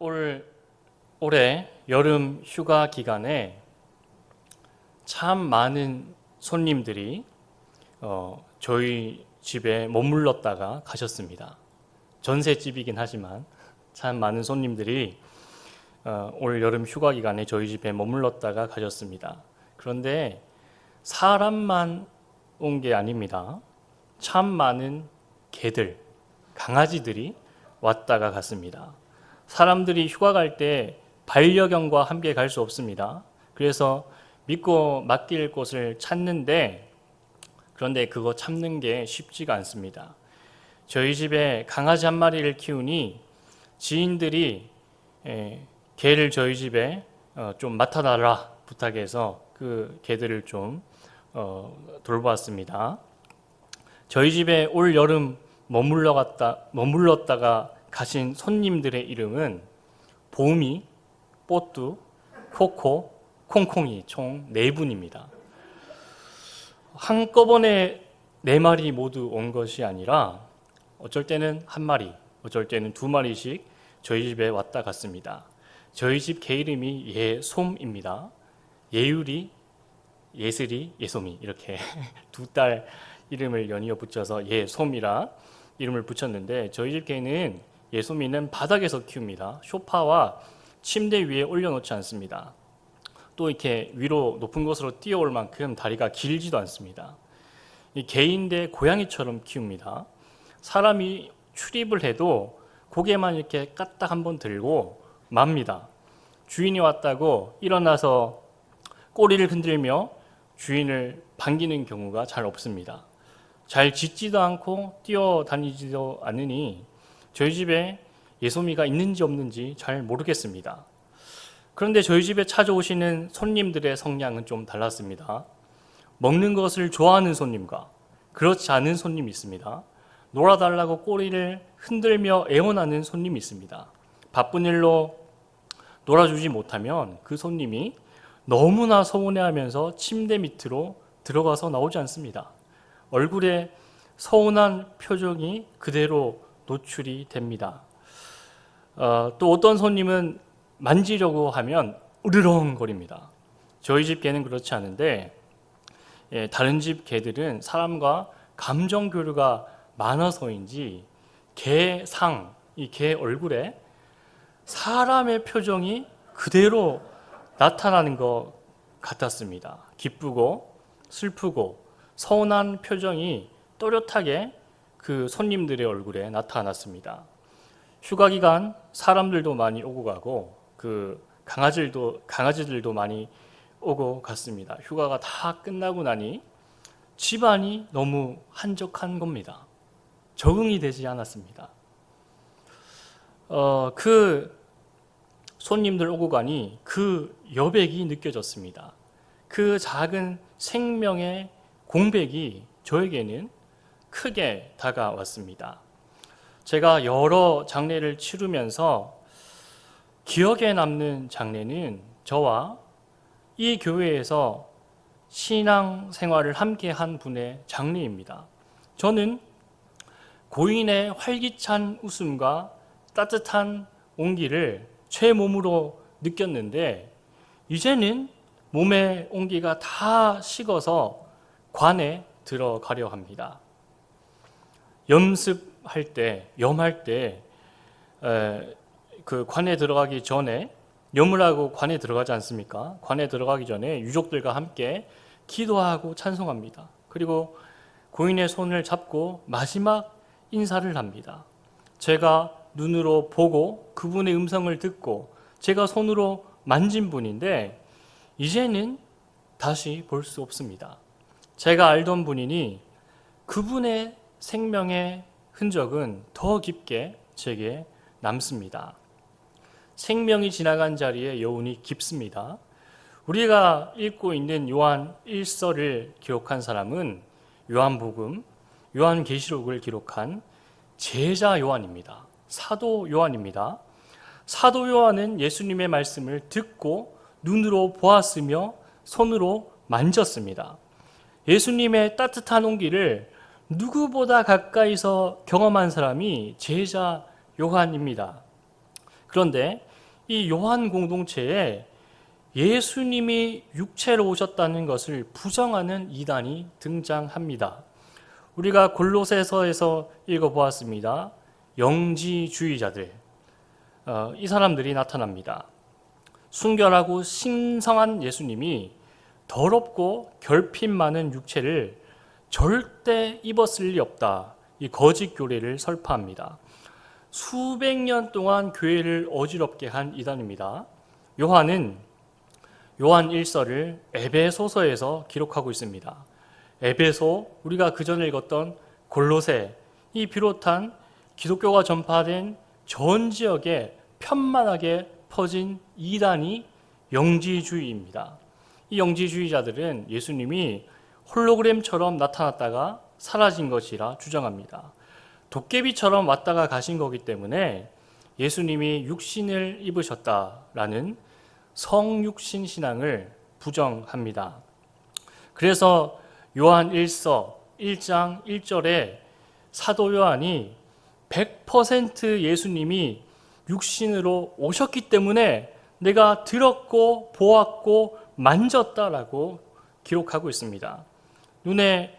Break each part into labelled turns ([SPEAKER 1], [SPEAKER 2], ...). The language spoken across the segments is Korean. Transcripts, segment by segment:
[SPEAKER 1] 올해 여름 휴가 기간에 참 많은 손님들이 저희 집에 머물렀다가 가셨습니다. 전셋집이긴 하지만 참 많은 손님들이 올 여름 휴가 기간에 저희 집에 머물렀다가 가셨습니다. 그런데 사람만 온 게 아닙니다. 참 많은 개들, 강아지들이 왔다가 갔습니다. 사람들이 휴가 갈 때 반려견과 함께 갈 수 없습니다. 그래서 믿고 맡길 곳을 찾는데, 그런데 그거 찾는 게 쉽지가 않습니다. 저희 집에 강아지 한 마리를 키우니 지인들이 개를 저희 집에 좀 맡아달라 부탁해서 그 개들을 좀 돌보았습니다. 저희 집에 올 여름 머물렀다가 가신 손님들의 이름은 보미, 뽀뚜, 코코, 콩콩이 총 4분입니다. 한꺼번에 4마리 모두 온 것이 아니라 어쩔 때는 1마리, 어쩔 때는 2마리씩 저희 집에 왔다 갔습니다. 저희 집 개 이름이 예솜입니다. 예율이, 예슬이, 예솜이 이렇게 두 딸 이름을 연이어 붙여서 예솜이라 이름을 붙였는데, 저희 집 개는 예솜이는 바닥에서 키웁니다. 소파와 침대 위에 올려놓지 않습니다. 또 이렇게 위로 높은 곳으로 뛰어올 만큼 다리가 길지도 않습니다. 이 개인데 고양이처럼 키웁니다. 사람이 출입을 해도 고개만 이렇게 까딱 한번 들고 맙니다. 주인이 왔다고 일어나서 꼬리를 흔들며 주인을 반기는 경우가 잘 없습니다. 잘 짖지도 않고 뛰어다니지도 않으니 저희 집에 예솜이가 있는지 없는지 잘 모르겠습니다. 그런데 저희 집에 찾아오시는 손님들의 성향은 좀 달랐습니다. 먹는 것을 좋아하는 손님과 그렇지 않은 손님이 있습니다. 놀아달라고 꼬리를 흔들며 애원하는 손님이 있습니다. 바쁜 일로 놀아주지 못하면 그 손님이 너무나 서운해하면서 침대 밑으로 들어가서 나오지 않습니다. 얼굴에 서운한 표정이 그대로 노출이 됩니다. 또 어떤 손님은 만지려고 하면 으르렁거립니다. 저희 집 개는 그렇지 않은데 다른 집 개들은 사람과 감정 교류가 많아서인지 이 개 얼굴에 사람의 표정이 그대로 나타나는 것 같았습니다. 기쁘고 슬프고 서운한 표정이 또렷하게 그 손님들의 얼굴에 나타났습니다. 휴가 기간 사람들도 많이 오고 가고 그 강아지들도 많이 오고 갔습니다. 휴가가 다 끝나고 나니 집안이 너무 한적한 겁니다. 적응이 되지 않았습니다. 그 손님들 오고 가니 그 여백이 느껴졌습니다. 그 작은 생명의 공백이 저에게는 크게 다가왔습니다. 제가 여러 장례를 치르면서 기억에 남는 장례는 저와 이 교회에서 신앙 생활을 함께 한 분의 장례입니다. 저는 고인의 활기찬 웃음과 따뜻한 온기를 제 몸으로 느꼈는데, 이제는 몸의 온기가 다 식어서 관에 들어가려 합니다. 염할 때 그 관에 들어가기 전에 염을 하고 관에 들어가지 않습니까? 관에 들어가기 전에 유족들과 함께 기도하고 찬송합니다. 그리고 고인의 손을 잡고 마지막 인사를 합니다. 제가 눈으로 보고 그분의 음성을 듣고 제가 손으로 만진 분인데 이제는 다시 볼 수 없습니다. 제가 알던 분이니 그분의 생명의 흔적은 더 깊게 제게 남습니다. 생명이 지나간 자리에 여운이 깊습니다. 우리가 읽고 있는 요한 1서를 기록한 사람은 요한복음, 요한계시록을 기록한 제자 요한입니다. 사도 요한입니다. 사도 요한은 예수님의 말씀을 듣고 눈으로 보았으며 손으로 만졌습니다. 예수님의 따뜻한 온기를 누구보다 가까이서 경험한 사람이 제자 요한입니다. 그런데 이 요한 공동체에 예수님이 육체로 오셨다는 것을 부정하는 이단이 등장합니다. 우리가 골로새서에서 읽어보았습니다. 영지주의자들, 이 사람들이 나타납니다. 순결하고 신성한 예수님이 더럽고 결핍 많은 육체를 절대 입었을 리 없다. 이 거짓 교리를 설파합니다. 수백 년 동안 교회를 어지럽게 한 이단입니다. 요한은 요한 1서를 에베소서에서 기록하고 있습니다. 에베소, 우리가 그 전에 읽었던 골로새, 이 비롯한 기독교가 전파된 전 지역에 편만하게 퍼진 이단이 영지주의입니다. 이 영지주의자들은 예수님이 홀로그램처럼 나타났다가 사라진 것이라 주장합니다. 도깨비처럼 왔다가 가신 거기 때문에 예수님이 육신을 입으셨다라는 성육신 신앙을 부정합니다. 그래서 요한 1서 1장 1절에 사도 요한이 100% 예수님이 육신으로 오셨기 때문에 내가 들었고 보았고 만졌다라고 기록하고 있습니다. 눈에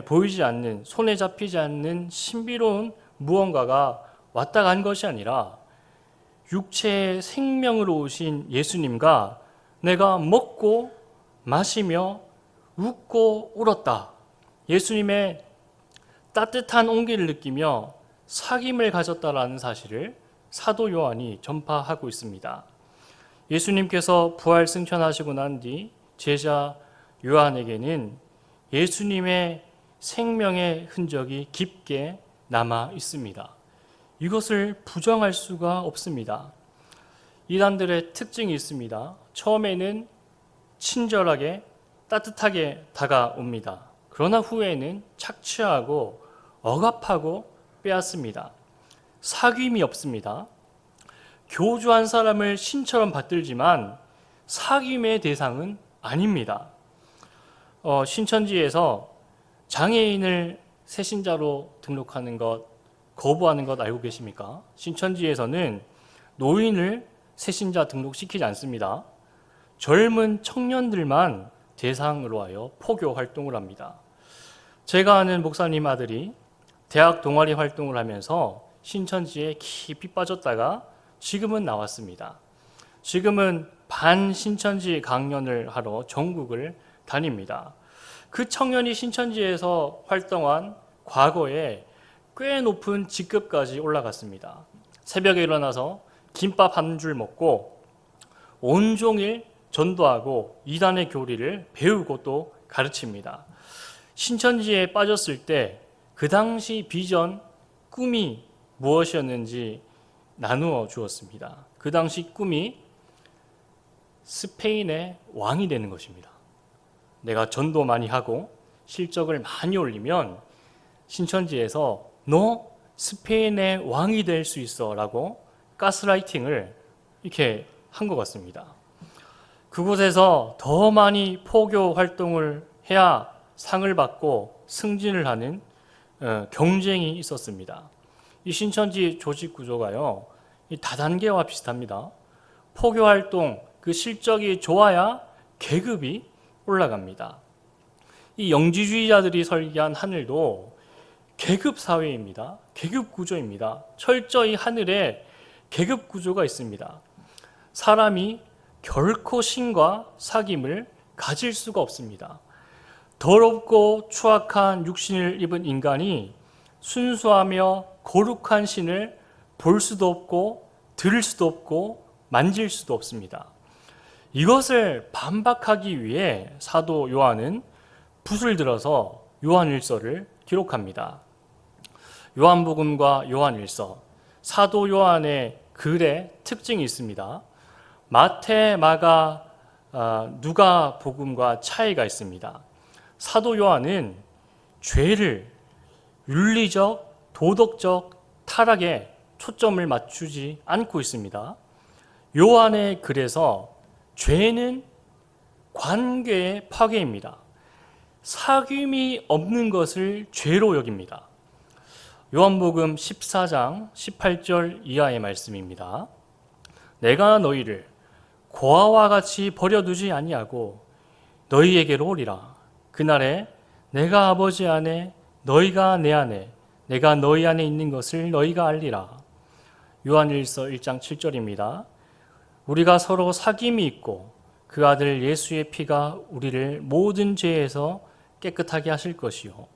[SPEAKER 1] 보이지 않는, 손에 잡히지 않는 신비로운 무언가가 왔다 간 것이 아니라 육체의 생명으로 오신 예수님과 내가 먹고 마시며 웃고 울었다. 예수님의 따뜻한 온기를 느끼며 사귐을 가졌다라는 사실을 사도 요한이 전파하고 있습니다. 예수님께서 부활 승천하시고 난 뒤 제자 요한에게는 예수님의 생명의 흔적이 깊게 남아 있습니다. 이것을 부정할 수가 없습니다. 이단들의 특징이 있습니다. 처음에는 친절하게 따뜻하게 다가옵니다. 그러나 후에는 착취하고 억압하고 빼앗습니다. 사귐이 없습니다. 교주한 사람을 신처럼 받들지만 사귐의 대상은 아닙니다. 신천지에서 장애인을 새신자로 등록하는 것 거부하는 것 알고 계십니까? 신천지에서는 노인을 새신자 등록시키지 않습니다. 젊은 청년들만 대상으로 하여 포교 활동을 합니다. 제가 아는 목사님 아들이 대학 동아리 활동을 하면서 신천지에 깊이 빠졌다가 지금은 나왔습니다. 지금은 반신천지 강연을 하러 전국을 다닙니다. 그 청년이 신천지에서 활동한 과거에 꽤 높은 직급까지 올라갔습니다. 새벽에 일어나서 김밥 한 줄 먹고 온종일 전도하고 이단의 교리를 배우고 또 가르칩니다. 신천지에 빠졌을 때 그 당시 비전, 꿈이 무엇이었는지 나누어 주었습니다. 그 당시 꿈이 스페인의 왕이 되는 것입니다. 내가 전도 많이 하고 실적을 많이 올리면 신천지에서 너 스페인의 왕이 될 수 있어 라고 가스라이팅을 이렇게 한 것 같습니다. 그곳에서 더 많이 포교 활동을 해야 상을 받고 승진을 하는 경쟁이 있었습니다. 이 신천지 조직 구조가요, 이 다단계와 비슷합니다. 포교 활동, 그 실적이 좋아야 계급이 올라갑니다. 이 영지주의자들이 설계한 하늘도 계급 사회입니다. 계급 구조입니다. 철저히 하늘에 계급 구조가 있습니다. 사람이 결코 신과 사귐을 가질 수가 없습니다. 더럽고 추악한 육신을 입은 인간이 순수하며 거룩한 신을 볼 수도 없고 들을 수도 없고 만질 수도 없습니다. 이것을 반박하기 위해 사도 요한은 붓을 들어서 요한일서를 기록합니다. 요한복음과 요한일서, 사도 요한의 글의 특징이 있습니다. 마태, 마가, 누가 복음과 차이가 있습니다. 사도 요한은 죄를 윤리적, 도덕적 타락에 초점을 맞추지 않고 있습니다. 요한의 글에서 죄는 관계의 파괴입니다. 사귐이 없는 것을 죄로 여깁니다. 요한복음 14장 18절 이하의 말씀입니다. 내가 너희를 고아와 같이 버려두지 아니하고 너희에게로 오리라. 그날에 내가 아버지 안에 너희가 내 안에 내가 너희 안에 있는 것을 너희가 알리라. 요한일서 1장 7절입니다. 우리가 서로 사귐이 있고 그 아들 예수의 피가 우리를 모든 죄에서 깨끗하게 하실 것이요.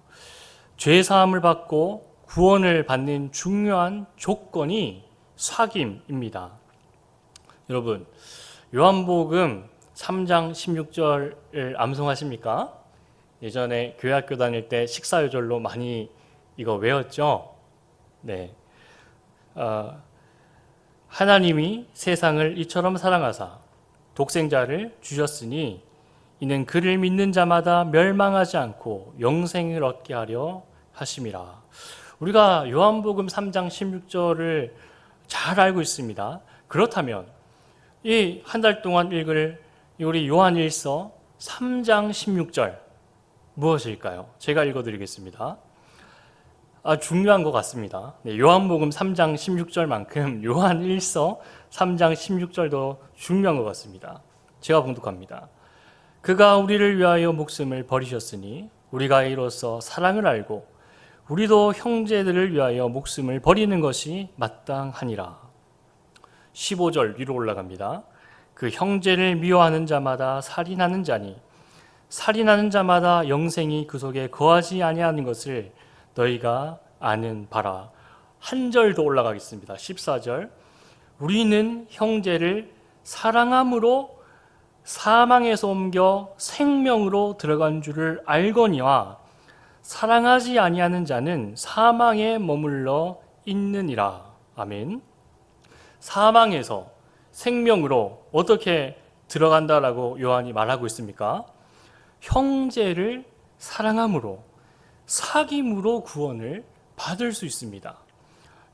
[SPEAKER 1] 죄 사함을 받고 구원을 받는 중요한 조건이 사귐입니다. 여러분, 요한복음 3장 16절을 암송하십니까? 예전에 교회학교 다닐 때 식사요절로 많이 이거 외웠죠? 네. 하나님이 세상을 이처럼 사랑하사 독생자를 주셨으니 이는 그를 믿는 자마다 멸망하지 않고 영생을 얻게 하려 하심이라. 우리가 요한복음 3장 16절을 잘 알고 있습니다. 그렇다면 이 한 달 동안 읽을 우리 요한일서 3장 16절 무엇일까요? 제가 읽어드리겠습니다. 중요한 것 같습니다. 네, 요한복음 3장 16절만큼 요한일서 3장 16절도 중요한 것 같습니다. 제가 봉독합니다. 그가 우리를 위하여 목숨을 버리셨으니 우리가 이로써 사랑을 알고 우리도 형제들을 위하여 목숨을 버리는 것이 마땅하니라. 15절 위로 올라갑니다. 그 형제를 미워하는 자마다 살인하는 자니 살인하는 자마다 영생이 그 속에 거하지 아니하는 것을 너희가 아는 바라. 한 절 더 올라가겠습니다. 14절. 우리는 형제를 사랑함으로 사망에서 옮겨 생명으로 들어간 줄을 알거니와 사랑하지 아니하는 자는 사망에 머물러 있느니라. 아멘. 사망에서 생명으로 어떻게 들어간다라고 요한이 말하고 있습니까? 형제를 사랑함으로 사귐으로 구원을 받을 수 있습니다.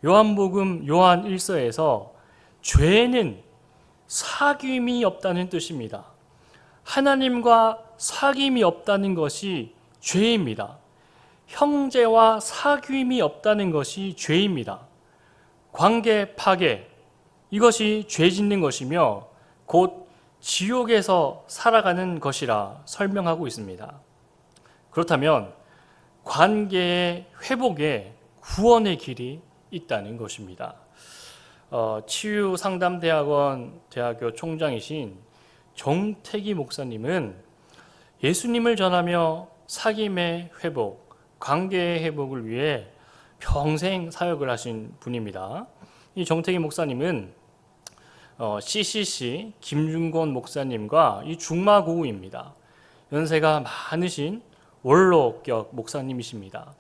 [SPEAKER 1] 요한복음 요한 1서에서 죄는 사귐이 없다는 뜻입니다. 하나님과 사귐이 없다는 것이 죄입니다. 형제와 사귐이 없다는 것이 죄입니다. 관계 파괴, 이것이 죄 짓는 것이며 곧 지옥에서 살아가는 것이라 설명하고 있습니다. 그렇다면 관계의 회복에 구원의 길이 있다는 것입니다. 치유상담대학원 대학교 총장이신 정태기 목사님은 예수님을 전하며 사귐의 회복, 관계의 회복을 위해 평생 사역을 하신 분입니다. 이 정태기 목사님은 CCC 김준곤 목사님과 이 중마고우입니다. 연세가 많으신 원로격 목사님이십니다.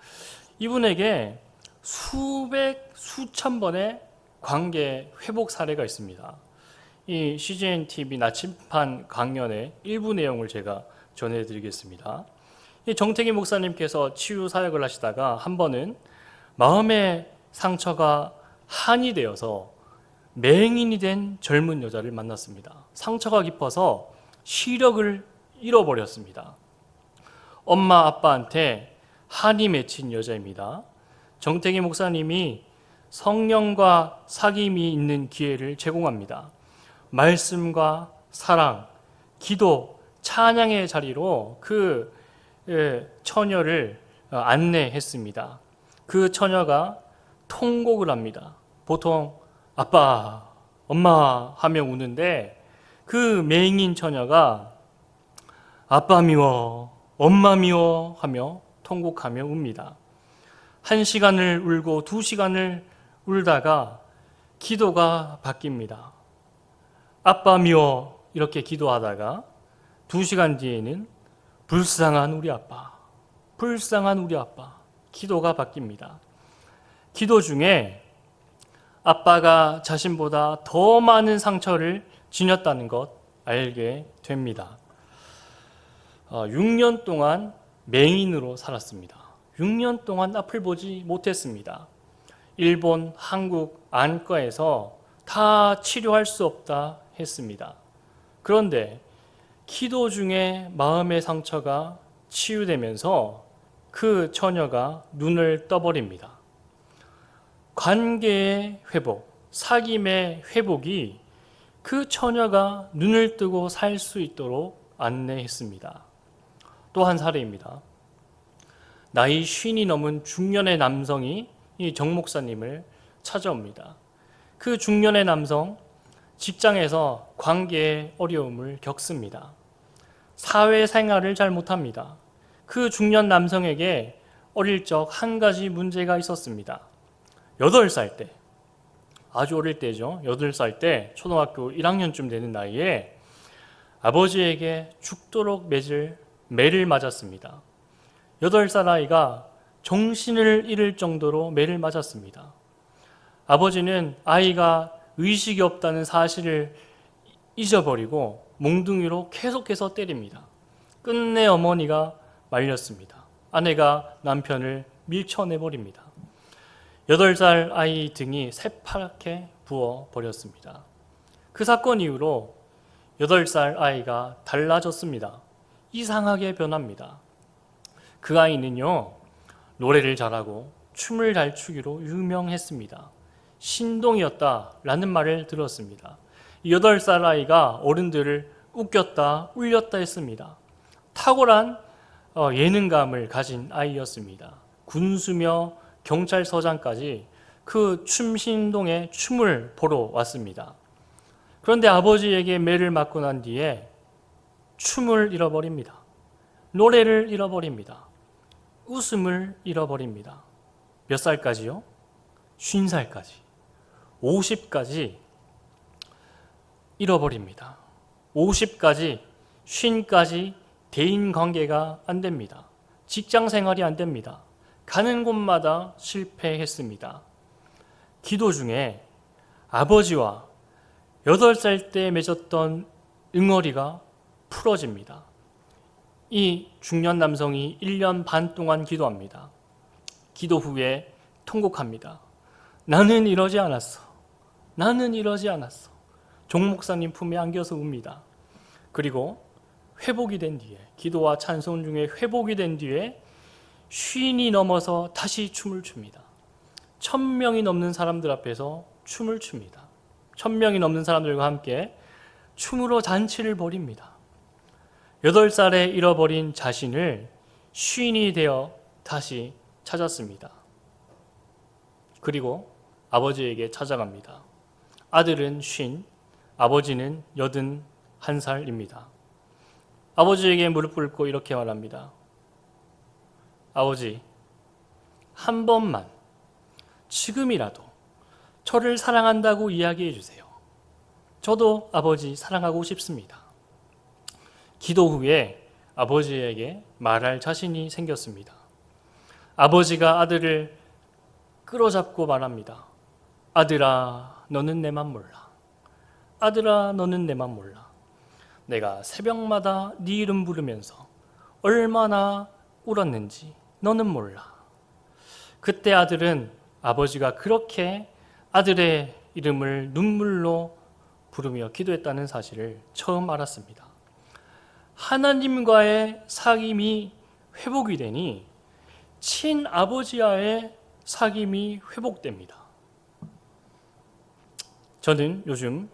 [SPEAKER 1] 이분에게 수천 번의 관계 회복 사례가 있습니다. 이 CGN TV 나침판 강연의 일부 내용을 제가 전해드리겠습니다. 이 정태기 목사님께서 치유 사역을 하시다가 한 번은 마음의 상처가 한이 되어서 맹인이 된 젊은 여자를 만났습니다. 상처가 깊어서 시력을 잃어버렸습니다. 엄마 아빠한테 한이 맺힌 여자입니다. 정태기 목사님이 성령과 사귐이 있는 기회를 제공합니다. 말씀과 사랑, 기도, 찬양의 자리로 그 처녀를 안내했습니다. 그 처녀가 통곡을 합니다. 보통 아빠, 엄마 하며 우는데 그 맹인 처녀가 아빠 미워, 엄마 미워 하며 통곡하며 웁니다. 1시간을 울고 2시간을 울다가 기도가 바뀝니다. 아빠 미워 이렇게 기도하다가 2시간 뒤에는 불쌍한 우리 아빠, 불쌍한 우리 아빠 기도가 바뀝니다. 기도 중에 아빠가 자신보다 더 많은 상처를 지녔다는 것 알게 됩니다. 6년 동안 맹인으로 살았습니다. 6년 동안 앞을 보지 못했습니다. 일본, 한국 안과에서 다 치료할 수 없다 했습니다. 그런데 기도 중에 마음의 상처가 치유되면서 그 처녀가 눈을 떠버립니다. 관계의 회복, 사귐의 회복이 그 처녀가 눈을 뜨고 살 수 있도록 안내했습니다. 또 한 사례입니다. 나이 50이 넘은 중년의 남성이 이 정 목사님을 찾아옵니다. 그 중년의 남성, 직장에서 관계에 어려움을 겪습니다. 사회생활을 잘 못합니다. 그 중년 남성에게 어릴 적 한 가지 문제가 있었습니다. 8살 때, 아주 어릴 때죠. 8살 때 초등학교 1학년쯤 되는 나이에 아버지에게 죽도록 매를 맞았습니다. 8살 아이가 정신을 잃을 정도로 매를 맞았습니다. 아버지는 아이가 의식이 없다는 사실을 잊어버리고 몽둥이로 계속해서 때립니다. 끝내 어머니가 말렸습니다. 아내가 남편을 밀쳐내버립니다. 8살 아이 등이 새파랗게 부어버렸습니다. 그 사건 이후로 8살 아이가 달라졌습니다. 이상하게 변합니다. 그 아이는요, 노래를 잘하고 춤을 잘 추기로 유명했습니다. 신동이었다라는 말을 들었습니다. 8살 아이가 어른들을 웃겼다, 울렸다 했습니다. 탁월한 예능감을 가진 아이였습니다. 군수며 경찰서장까지 그 춤신동의 춤을 보러 왔습니다. 그런데 아버지에게 매를 맞고 난 뒤에 춤을 잃어버립니다. 노래를 잃어버립니다. 웃음을 잃어버립니다. 몇 살까지요? 50살까지, 50까지 잃어버립니다. 50까지, 50까지 대인관계가 안 됩니다. 직장생활이 안 됩니다. 가는 곳마다 실패했습니다. 기도 중에 아버지와 8살 때 맺었던 응어리가 풀어집니다. 이 중년 남성이 1년 반 동안 기도합니다. 기도 후에 통곡합니다. 나는 이러지 않았어. 나는 이러지 않았어. 종 목사님 품에 안겨서 웁니다. 그리고 회복이 된 뒤에, 기도와 찬송 중에 회복이 된 뒤에 50이 넘어서 다시 춤을 춥니다. 1000명이 넘는 사람들 앞에서 춤을 춥니다. 1000명이 넘는 사람들과 함께 춤으로 잔치를 벌입니다. 8살에 잃어버린 자신을 50이 되어 다시 찾았습니다. 그리고 아버지에게 찾아갑니다. 아들은 50, 아버지는 81살입니다. 아버지에게 무릎 꿇고 이렇게 말합니다. 아버지, 한 번만, 지금이라도 저를 사랑한다고 이야기해 주세요. 저도 아버지 사랑하고 싶습니다. 기도 후에 아버지에게 말할 자신이 생겼습니다. 아버지가 아들을 끌어잡고 말합니다. 아들아, 너는 내 맘 몰라. 아들아, 너는 내 맘 몰라. 내가 새벽마다 네 이름 부르면서 얼마나 울었는지 너는 몰라. 그때 아들은 아버지가 그렇게 아들의 이름을 눈물로 부르며 기도했다는 사실을 처음 알았습니다. 하나님과의 사귐이 회복이 되니 친아버지와의 사귐이 회복됩니다. 저는 요즘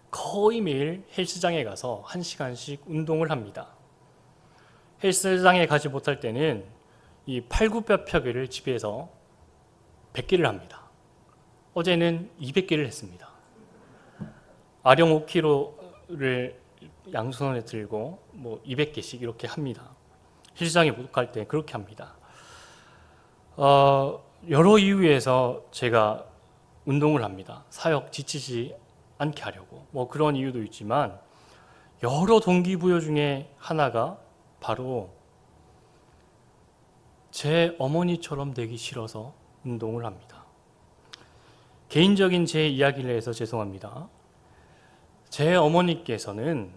[SPEAKER 1] 거의 매일 헬스장에 가서 1시간씩 운동을 합니다. 헬스장에 가지 못할 때는 이 팔굽혀펴기를 집에서 100개를 합니다. 어제는 200개를 했습니다. 아령 5kg를 양손에 들고 200개씩 이렇게 합니다. 헬스장에 못 갈 때 그렇게 합니다. 여러 이유에서 제가 운동을 합니다. 사역 지치지 않게 하려고. 그런 이유도 있지만 여러 동기부여 중에 하나가 바로 제 어머니처럼 되기 싫어서 운동을 합니다. 개인적인 제 이야기를 해서 죄송합니다. 제 어머니께서는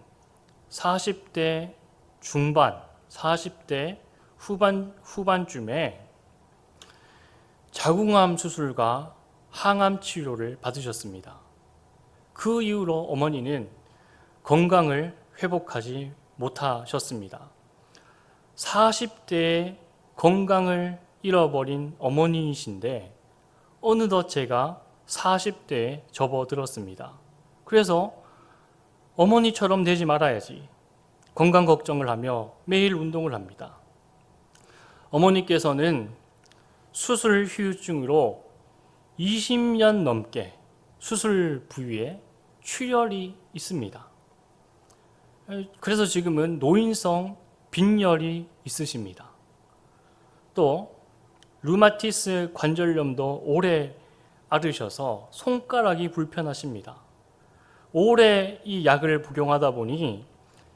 [SPEAKER 1] 40대 중반, 40대 후반쯤에 자궁암 수술과 항암 치료를 받으셨습니다. 그 이후로 어머니는 건강을 회복하지 못하셨습니다. 40대에 건강을 잃어버린 어머니이신데 어느덧 제가 40대에 접어들었습니다. 그래서 어머니처럼 되지 말아야지 건강 걱정을 하며 매일 운동을 합니다. 어머니께서는 수술 후유증으로 20년 넘게 수술 부위에 출혈이 있습니다. 그래서 지금은 노인성 빈혈이 있으십니다. 또 루마티스 관절염도 오래 앓으셔서 손가락이 불편하십니다. 오래 이 약을 복용하다 보니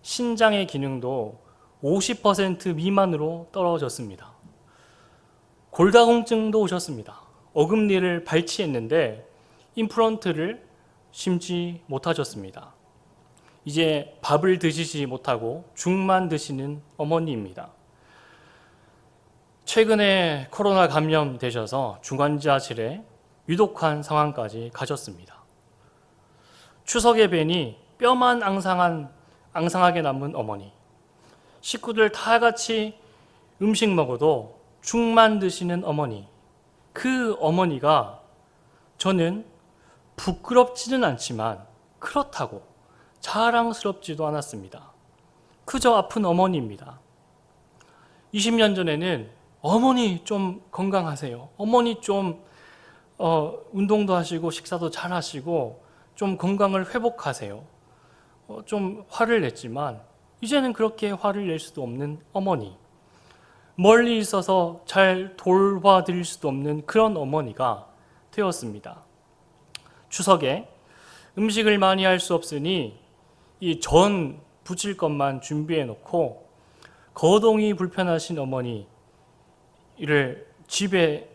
[SPEAKER 1] 신장의 기능도 50% 미만으로 떨어졌습니다. 골다공증도 오셨습니다. 어금니를 발치했는데 임플란트를 심지 못하셨습니다. 이제 밥을 드시지 못하고 죽만 드시는 어머니입니다. 최근에 코로나 감염되셔서 중환자실에 위독한 상황까지 가셨습니다. 추석에 뵈니 뼈만 앙상하게 남은 어머니, 식구들 다 같이 음식 먹어도 죽만 드시는 어머니, 그 어머니가 저는 부끄럽지는 않지만 그렇다고 자랑스럽지도 않았습니다. 그저 아픈 어머니입니다. 20년 전에는 어머니 좀 건강하세요. 어머니 좀 운동도 하시고 식사도 잘 하시고 좀 건강을 회복하세요. 좀 화를 냈지만 이제는 그렇게 화를 낼 수도 없는 어머니, 멀리 있어서 잘 돌봐드릴 수도 없는 그런 어머니가 되었습니다. 추석에 음식을 많이 할 수 없으니 이 전 부칠 것만 준비해 놓고 거동이 불편하신 어머니를 집에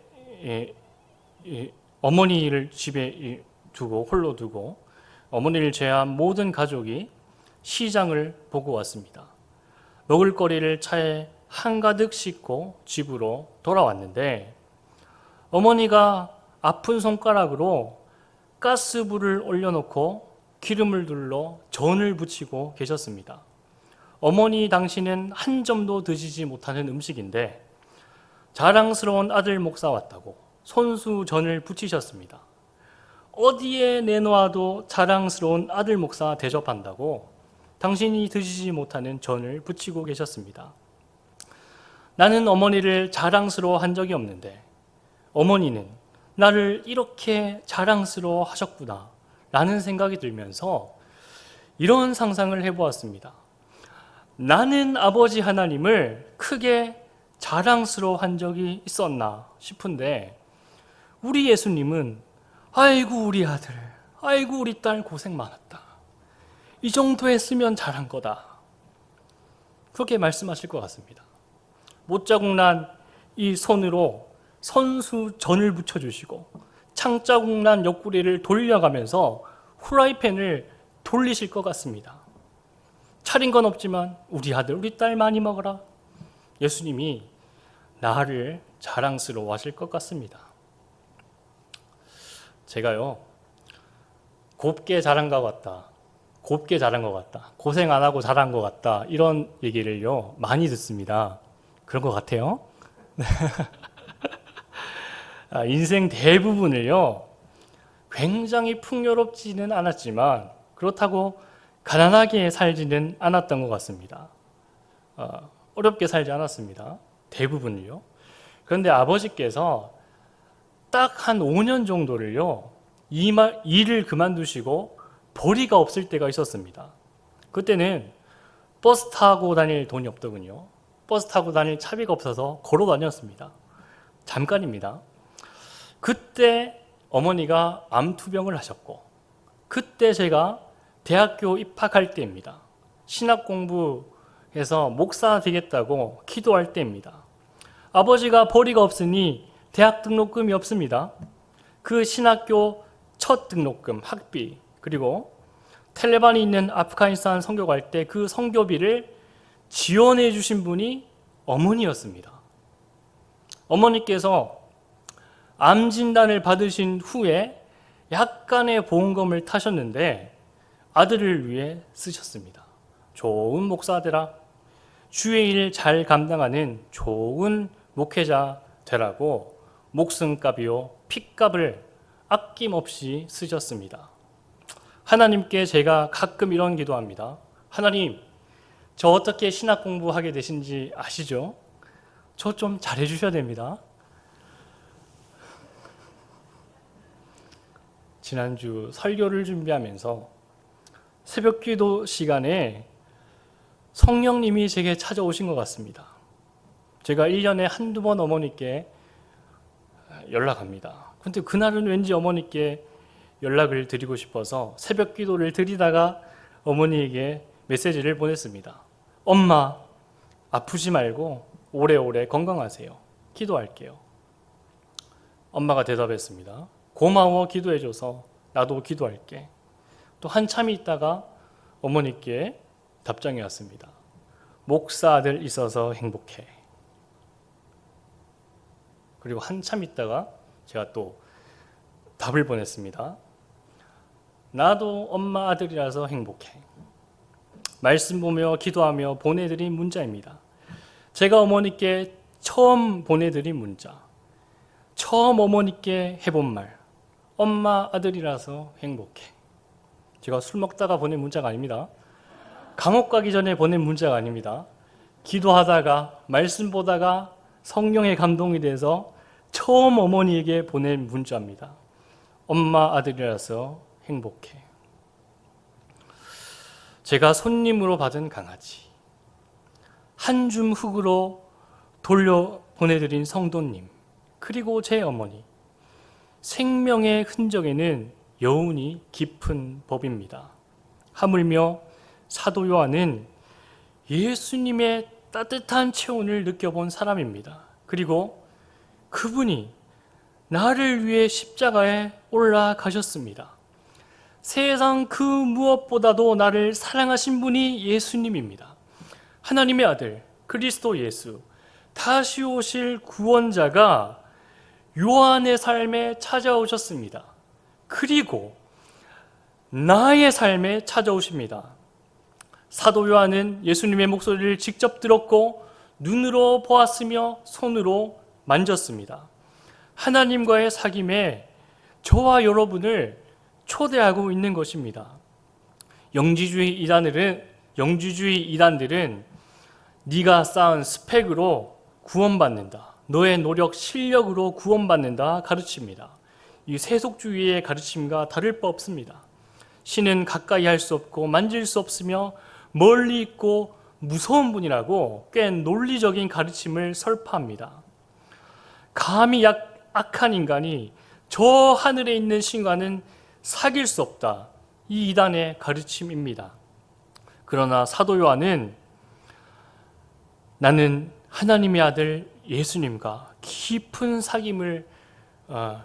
[SPEAKER 1] 어머니를 집에 두고 홀로 두고 어머니를 제외한 모든 가족이 시장을 보고 왔습니다. 먹을거리를 차에 한가득 싣고 집으로 돌아왔는데 어머니가 아픈 손가락으로 가스불을 올려놓고 기름을 둘러 전을 부치고 계셨습니다. 어머니 당신은 한 점도 드시지 못하는 음식인데 자랑스러운 아들 목사 왔다고 손수 전을 부치셨습니다. 어디에 내놓아도 자랑스러운 아들 목사 대접한다고 당신이 드시지 못하는 전을 부치고 계셨습니다. 나는 어머니를 자랑스러워 한 적이 없는데 어머니는 나를 이렇게 자랑스러워 하셨구나 라는 생각이 들면서 이런 상상을 해보았습니다. 나는 아버지 하나님을 크게 자랑스러워 한 적이 있었나 싶은데 우리 예수님은 아이고 우리 아들, 아이고 우리 딸 고생 많았다. 이 정도 했으면 잘한 거다. 그렇게 말씀하실 것 같습니다. 못자국 난 이 손으로 선수 전을 붙여주시고 창자국 난 옆구리를 돌려가면서 후라이팬을 돌리실 것 같습니다. 차린 건 없지만 우리 아들, 우리 딸 많이 먹어라. 예수님이 나를 자랑스러워 하실 것 같습니다. 제가요, 곱게 자란 것 같다. 곱게 자란 것 같다. 고생 안 하고 자란 것 같다. 이런 얘기를요, 많이 듣습니다. 그런 것 같아요. 인생 대부분을요, 굉장히 풍요롭지는 않았지만 그렇다고 가난하게 살지는 않았던 것 같습니다. 어렵게 살지 않았습니다. 대부분을요. 그런데 아버지께서 딱 한 5년 정도를요, 일을 그만두시고 벌이가 없을 때가 있었습니다. 그때는 버스 타고 다닐 돈이 없더군요. 버스 타고 다닐 차비가 없어서 걸어 다녔습니다. 잠깐입니다. 그때 어머니가 암투병을 하셨고 그때 제가 대학교 입학할 때입니다. 신학 공부해서 목사 되겠다고 기도할 때입니다. 아버지가 벌이가 없으니 대학 등록금이 없습니다. 그 신학교 첫 등록금, 학비, 그리고 텔레반이 있는 아프가니스탄 선교 갈 때 그 선교비를 지원해 주신 분이 어머니였습니다. 어머니께서 암 진단을 받으신 후에 약간의 보험금을 타셨는데 아들을 위해 쓰셨습니다. 좋은 목사 되라. 주의 일 잘 감당하는 좋은 목회자 되라고 목숨값이요, 피값을 아낌없이 쓰셨습니다. 하나님께 제가 가끔 이런 기도합니다. 하나님, 저 어떻게 신학 공부하게 되신지 아시죠? 저 좀 잘해 주셔야 됩니다. 지난주 설교를 준비하면서 새벽 기도 시간에 성령님이 제게 찾아오신 것 같습니다. 제가 1년에 한두 번 어머니께 연락합니다. 근데 그날은 왠지 어머니께 연락을 드리고 싶어서 새벽 기도를 드리다가 어머니에게 메시지를 보냈습니다. 엄마, 아프지 말고 오래오래 건강하세요. 기도할게요. 엄마가 대답했습니다. 고마워, 기도해줘서. 나도 기도할게. 또 한참 있다가 어머니께 답장이 왔습니다. 목사 아들 있어서 행복해. 그리고 한참 있다가 제가 또 답을 보냈습니다. 나도 엄마 아들이라서 행복해. 말씀 보며 기도하며 보내드린 문자입니다. 제가 어머니께 처음 보내드린 문자, 처음 어머니께 해본 말, 엄마 아들이라서 행복해. 제가 술 먹다가 보낸 문자가 아닙니다. 감옥 가기 전에 보낸 문자가 아닙니다. 기도하다가 말씀 보다가 성령의 감동이 돼서 처음 어머니에게 보낸 문자입니다. 엄마 아들이라서 행복해. 제가 손님으로 받은 강아지, 한 줌 흙으로 돌려 보내드린 성도님, 그리고 제 어머니, 생명의 흔적에는 여운이 깊은 법입니다. 하물며 사도 요한은 예수님의 따뜻한 체온을 느껴본 사람입니다. 그리고 그분이 나를 위해 십자가에 올라가셨습니다. 세상 그 무엇보다도 나를 사랑하신 분이 예수님입니다. 하나님의 아들 그리스도 예수, 다시 오실 구원자가 요한의 삶에 찾아오셨습니다. 그리고 나의 삶에 찾아오십니다. 사도 요한은 예수님의 목소리를 직접 들었고 눈으로 보았으며 손으로 만졌습니다. 하나님과의 사귐에 저와 여러분을 초대하고 있는 것입니다. 영지주의 이단들은 네가 쌓은 스펙으로 구원받는다, 너의 노력, 실력으로 구원받는다 가르칩니다. 이 세속주의의 가르침과 다를 바 없습니다. 신은 가까이 할 수 없고 만질 수 없으며 멀리 있고 무서운 분이라고 꽤 논리적인 가르침을 설파합니다. 감히 악한 인간이 저 하늘에 있는 신과는 사귈 수 없다, 이 이단의 가르침입니다. 그러나 사도 요한은 나는 하나님의 아들 예수님과 깊은 사귐을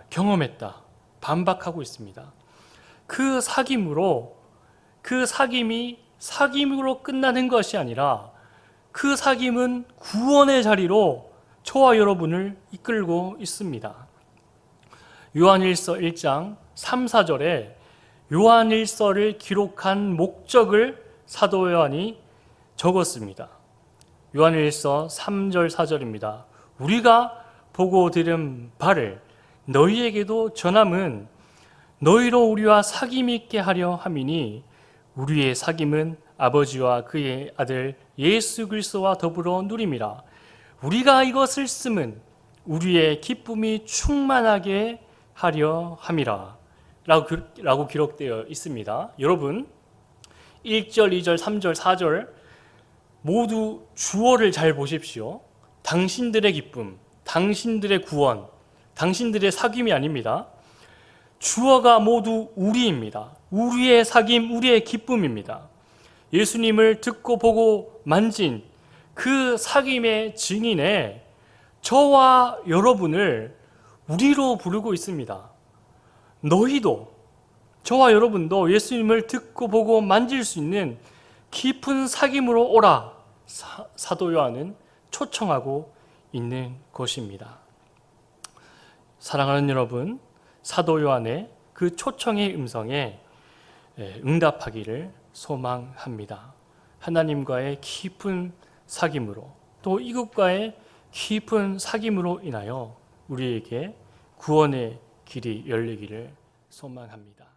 [SPEAKER 1] 경험했다, 반박하고 있습니다. 그 사귐이 사귐으로 끝나는 것이 아니라 그 사귐은 구원의 자리로 저와 여러분을 이끌고 있습니다. 요한일서 1장 3, 4절에 요한일서를 기록한 목적을 사도 요한이 적었습니다. 요한일서 3절 4절입니다. 우리가 보고 들은 바를 너희에게도 전함은 너희로 우리와 사귐 있게 하려 함이니 우리의 사귐은 아버지와 그의 아들 예수 그리스도와 더불어 누림이라. 우리가 이것을 쓰면 우리의 기쁨이 충만하게 하려 함이라 라고 기록되어 있습니다. 여러분, 1절, 2절, 3절, 4절 모두 주어를 잘 보십시오. 당신들의 기쁨, 당신들의 구원, 당신들의 사귐이 아닙니다. 주어가 모두 우리입니다. 우리의 사귐, 우리의 기쁨입니다. 예수님을 듣고 보고 만진 그 사귐의 증인에 저와 여러분을 우리로 부르고 있습니다. 너희도, 저와 여러분도 예수님을 듣고 보고 만질 수 있는 깊은 사귐으로 오라, 사도 요한은 초청하고 있는 것입니다. 사랑하는 여러분, 사도 요한의 그 초청의 음성에 응답하기를 소망합니다. 하나님과의 깊은 사귐으로, 또 이웃과의 깊은 사귐으로 인하여 우리에게 구원의 길이 열리기를 소망합니다.